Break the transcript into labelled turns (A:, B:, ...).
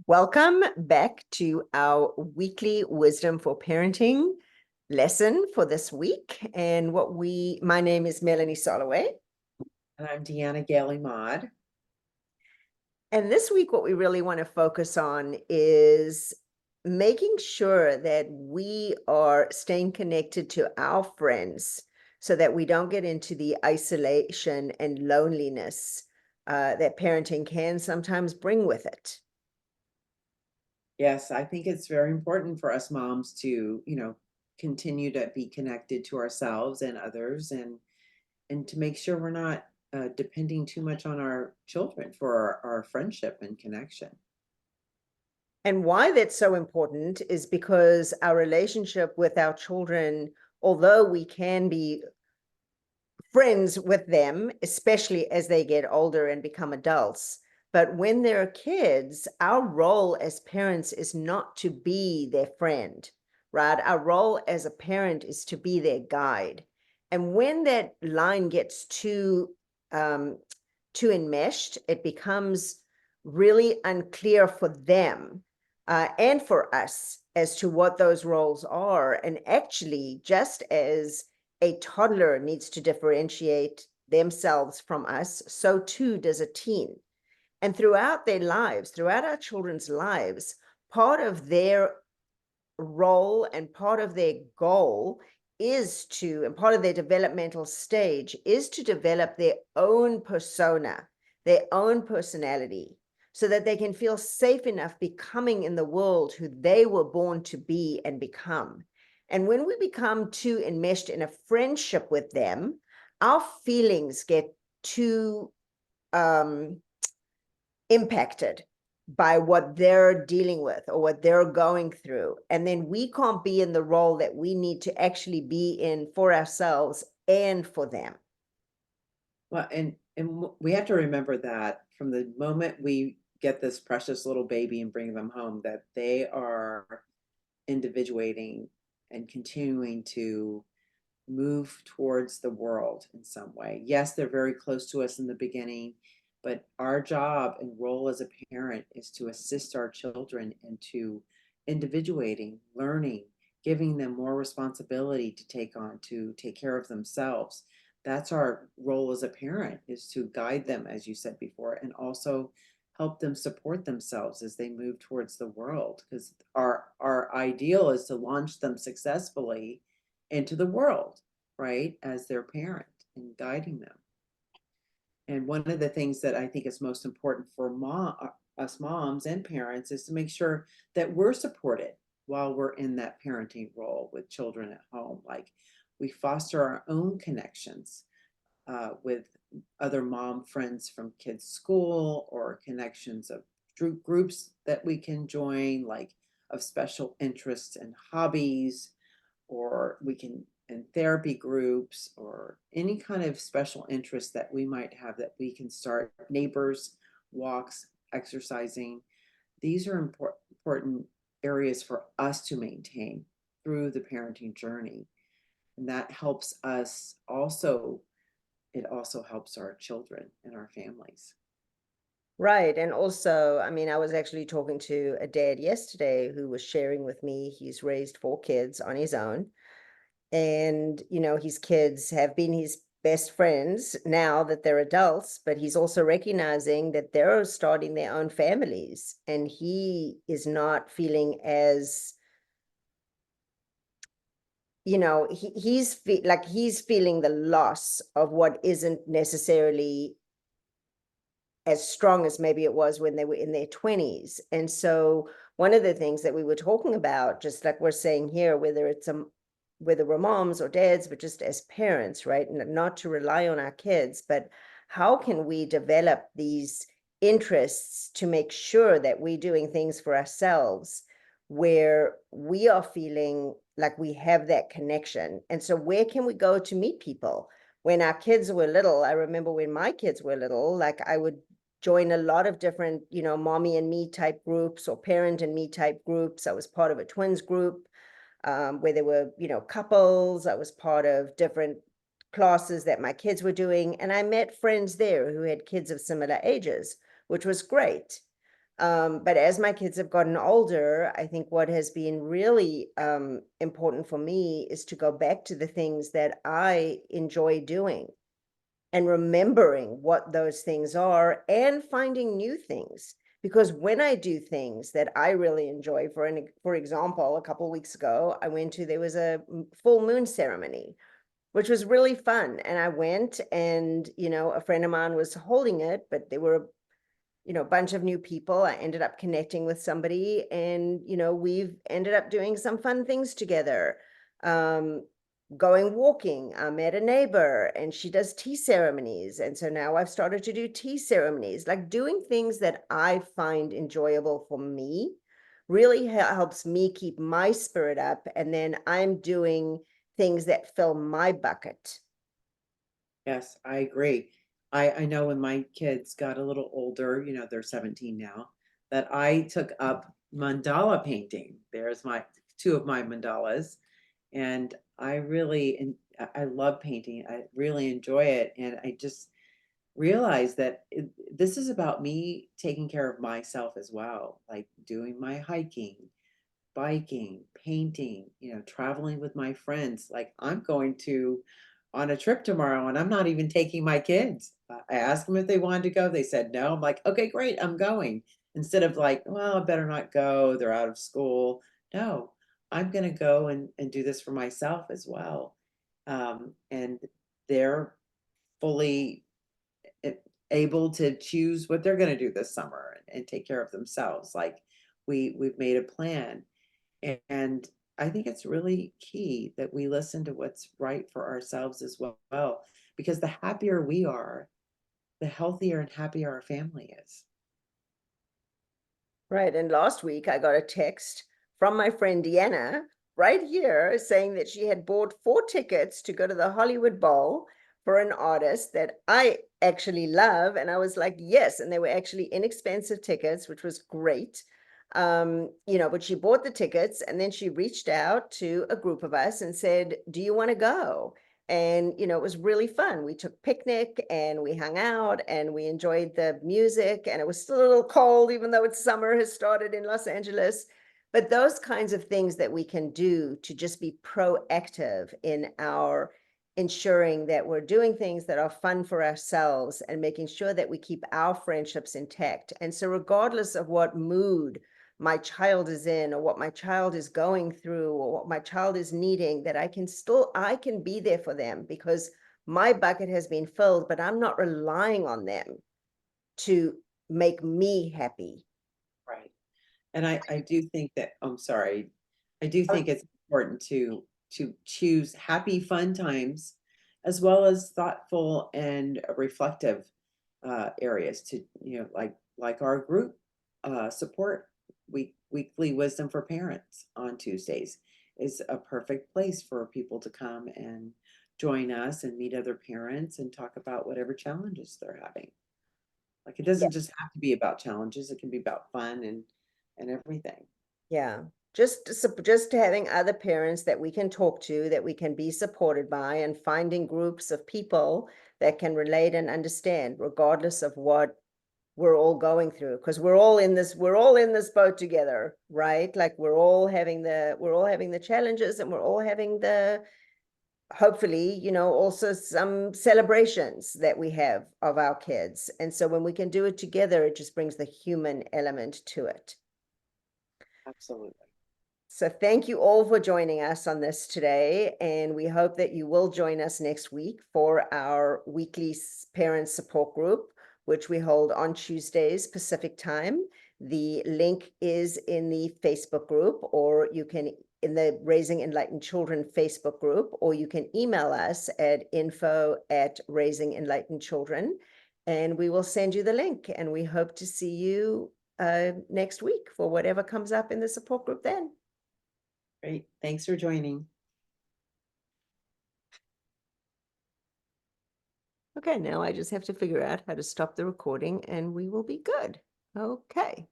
A: Welcome back to our weekly Wisdom for Parenting lesson for this week. And my name is Melanie Soloway.
B: And I'm Deanna Gailey Maud.
A: And this week, what we really want to focus on is making sure that we are staying connected to our friends so that we don't get into the isolation and loneliness that parenting can sometimes bring with it.
B: Yes, I think it's very important for us moms to, continue to be connected to ourselves and others and to make sure we're not depending too much on our children for our friendship and connection.
A: And why that's so important is because our relationship with our children, although we can be friends with them, especially as they get older and become adults, but when they're kids, our role as parents is not to be their friend, right? Our role as a parent is to be their guide. And when that line gets too enmeshed, it becomes really unclear for them and for us as to what those roles are. And actually, just as a toddler needs to differentiate themselves from us, so too does a teen. And throughout their lives, throughout our children's lives, part of their role and part of their goal and part of their developmental stage is to develop their own persona, their own personality, so that they can feel safe enough becoming in the world who they were born to be and become. And when we become too enmeshed in a friendship with them, our feelings get too impacted by what they're dealing with or what they're going through. And then we can't be in the role that we need to actually be in for ourselves and for them.
B: Well, and we have to remember that from the moment we get this precious little baby and bring them home, that they are individuating and continuing to move towards the world in some way. Yes, they're very close to us in the beginning, but our job and role as a parent is to assist our children into individuating, learning, giving them more responsibility to take on, to take care of themselves. That's our role as a parent, is to guide them, as you said before, and also help them support themselves as they move towards the world, because our ideal is to launch them successfully into the world, right, as their parent and guiding them. And one of the things that I think is most important for us moms and parents is to make sure that we're supported while we're in that parenting role with children at home. Like, we foster our own connections with other mom friends from kids' school, or connections of groups that we can join, like of special interests and hobbies, or we can in therapy groups, or any kind of special interest that we might have that we can start, neighbors, walks, exercising. These are important areas for us to maintain through the parenting journey. And that helps us also, it also helps our children and our families.
A: Right. And also, I mean, I was actually talking to a dad yesterday who was sharing with me he's raised 4 kids on his own. And, his kids have been his best friends now that they're adults, but he's also recognizing that they're starting their own families. And he is not feeling as, he's feeling the loss of what isn't necessarily as strong as maybe it was when they were in their 20s. And so one of the things that we were talking about, just like we're saying here, whether we're moms or dads, but just as parents, right? And not to rely on our kids, but how can we develop these interests to make sure that we're doing things for ourselves where we are feeling like we have that connection? And so where can we go to meet people? When our kids were little, I remember when my kids were little, like I would join a lot of different, mommy and me type groups or parent and me type groups. I was part of a twins group where there were, couples. I was part of different classes that my kids were doing. And I met friends there who had kids of similar ages, which was great. But as my kids have gotten older, I think what has been really important for me is to go back to the things that I enjoy doing and remembering what those things are and finding new things. Because when I do things that I really enjoy, for example, a couple of weeks ago, there was a full moon ceremony, which was really fun. And I went and, a friend of mine was holding it, but there were, a bunch of new people. I ended up connecting with somebody and, we've ended up doing some fun things together. Going walking. I met a neighbor and she does tea ceremonies. And so now I've started to do tea ceremonies, like doing things that I find enjoyable for me really helps me keep my spirit up. And then I'm doing things that fill my bucket.
B: Yes, I agree. I know when my kids got a little older, they're 17 now, that I took up mandala painting. There's my two of my mandalas. And I really, and I love painting. I really enjoy it. And I just realized that this is about me taking care of myself as well, like doing my hiking, biking, painting, traveling with my friends. Like I'm going to on a trip tomorrow and I'm not even taking my kids. I asked them if they wanted to go. They said no. I'm like, okay, great, I'm going. Instead of like, well, I better not go. They're out of school. No, I'm going to go and do this for myself as well. And they're fully able to choose what they're going to do this summer and take care of themselves. Like we've made a plan. And I think it's really key that we listen to what's right for ourselves as well, because the happier we are, the healthier and happier our family is.
A: Right. And last week I got a text from my friend Deanna right here saying that she had bought 4 tickets to go to the Hollywood Bowl for an artist that I actually love. And I was like, yes. And they were actually inexpensive tickets, which was great. But she bought the tickets and then she reached out to a group of us and said, do you want to go? And it was really fun. We took picnic and we hung out and we enjoyed the music, and it was still a little cold even though it's summer has started in Los Angeles. But those kinds of things that we can do to just be proactive in our ensuring that we're doing things that are fun for ourselves and making sure that we keep our friendships intact. And so regardless of what mood my child is in or what my child is going through or what my child is needing, that I can be there for them because my bucket has been filled, but I'm not relying on them to make me happy.
B: Right. And I do think that, I'm sorry, I do think it's important to choose happy, fun times as well as thoughtful and reflective areas to, like our group support weekly wisdom for parents on Tuesdays is a perfect place for people to come and join us and meet other parents and talk about whatever challenges they're having. Like it
A: Yeah.
B: doesn't just have to be about challenges, it can be about fun and everything.
A: Yeah. Just having other parents that we can talk to, that we can be supported by, and finding groups of people that can relate and understand, regardless of what we're all going through, because we're all in this boat together, right? Like we're all having the challenges, and we're all having the, hopefully, also some celebrations that we have of our kids. And so when we can do it together, it just brings the human element to it.
B: Absolutely.
A: So thank you all for joining us on this today, and we hope that you will join us next week for our weekly parent support group, which we hold on Tuesdays Pacific time. The link is in the Facebook group, or you can in the Raising Enlightened Children Facebook group, or you can email us at info@Raising Enlightened Children, and we will send you the link. And we hope to see you next week for whatever comes up in the support group then.
B: Great. Thanks for joining.
A: Okay, now I just have to figure out how to stop the recording and we will be good. Okay.